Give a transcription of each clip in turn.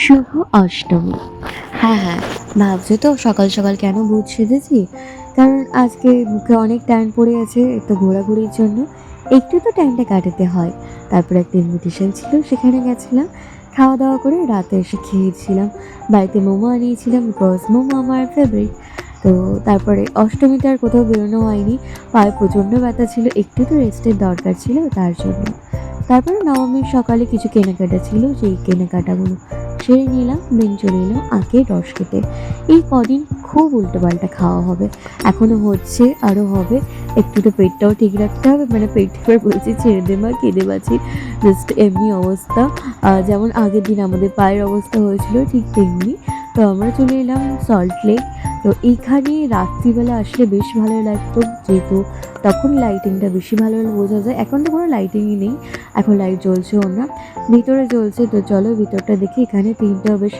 শুভ অষ্টমী। হ্যাঁ, ভাবছো তো সকাল সকাল কেন ভূত সেজেছি? কারণ আজকে মুখে অনেক ট্যান পড়ে আছে, একটু ঘোরাঘুরির জন্য একটু তো ট্যানটা কাটাতে হয়। তারপরে একটা ইনভিটেশন ছিল, সেখানে গেছিলাম। খাওয়া দাওয়া করে রাতে এসে খেয়েছিলাম। বাড়িতে মোমো আনিয়েছিলাম, বিকজ মোমো আমার ফেভারিট। তো তারপরে অষ্টমীতে আর কোথাও বেরোনো হয়নি। পায়ে প্রচণ্ড ব্যথা ছিল, একটু তো রেস্টের দরকার ছিল তার জন্য। তারপরে নবমীর সকালে কিছু কেনাকাটা ছিল, সেই কেনাকাটাগুলো সেরে নিলাম, দেন চলে এলাম আখের রস খেতে। এই কদিন খুব উল্টোপাল্টা খাওয়া হবে, এখনো হচ্ছে, আরও হবে। একটু তো পেটটাও ঠিক রাখতে হবে, মানে পেট এবার বলছি ছেড়ে দে মা, কেঁদে বাঁচি, জাস্ট এমনি অবস্থা। যেমন আগের দিন আমাদের পায়ের অবস্থা হয়েছিল ঠিক তেমনি। তো আমরা চলে এলাম সল্ট লেক। তো এইখানে রাত্রিবেলা আসলে বেশ ভালো লাগতো, যেহেতু তখন লাইটিংটা বেশি ভালো বোঝা যায়। এখন তো কোনো লাইটিংই নেই, এখন লাইট জ্বলছেও না, ভিতরে জ্বলছে। তো চলো ভিতরটা দেখি। এখানে তিনটা বেশ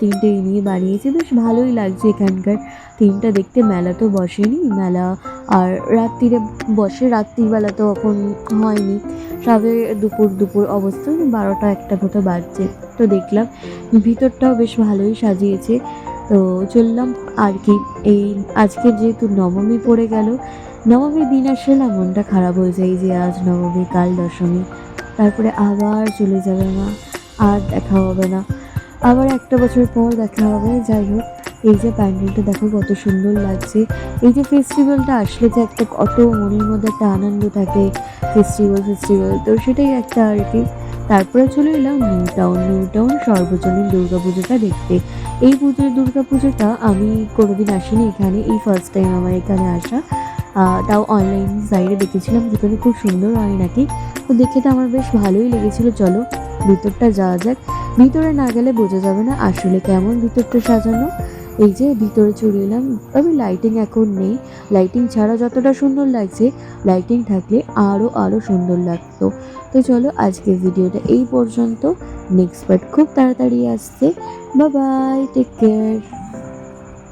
তিনটে নিয়ে বানিয়েছে, বেশ ভালোই লাগছে এখানকার তিনটা দেখতে। মেলা তো বসেনি, মেলা আর রাত্রিরে বসে, রাত্রিবেলা তো এখন হয়নি, সবে দুপুর দুপুর অবস্থা, 12টা 1টা মতো বাজছে। তো দেখলাম ভিতরটাও বেশ ভালোই সাজিয়েছে। তো চললাম আর কি। এই আজকে যেহেতু নবমী পড়ে গেল, নবমীর দিন আসলে না মনটা খারাপ হয়ে যায়, যে আজ নবমী কাল দশমী, তারপরে আবার চলে যাবে মা, আর দেখা হবে না, আবার একটা বছর পর দেখা হবে। যাই হোক, এই যে প্যান্ডেলটা দেখো কত সুন্দর লাগছে। এই যে ফেস্টিভ্যালটা আসলে যে একটা কত মনের মধ্যে একটা আনন্দ থাকে, ফেস্টিভ্যাল তো সেটাই একটা আর কি। তারপরে চলে এলাম নিউ টাউন সর্বজনীন দুর্গা পুজোটা দেখতে। এই দুর্গা পুজোটা আমি কোনোদিন আসিনি এখানে, এই ফার্স্ট টাইম আমার এখানে আসা। তাও অনলাইন সাইটে দেখেছিলাম, যেখানে খুব সুন্দর হয় নাকি। তো দেখে তো আমার বেশ ভালোই লেগেছিল। চলো ভিতরটা যাওয়া যাক। ভিতরে না গেলে বোঝা যাবে না আসলে কেমন ভিতরটা সাজানো। এই যে ভিতরে চলে এলাম। তবে লাইটিং এখন নেই, লাইটিং ছাড়া যতটা সুন্দর লাগছে, লাইটিং থাকলে আরও আরও সুন্দর লাগতো। তো চলো আজকের ভিডিওটা এই পর্যন্ত, নেক্সট পার্ট খুব তাড়াতাড়ি আসছে। Bye bye, take care.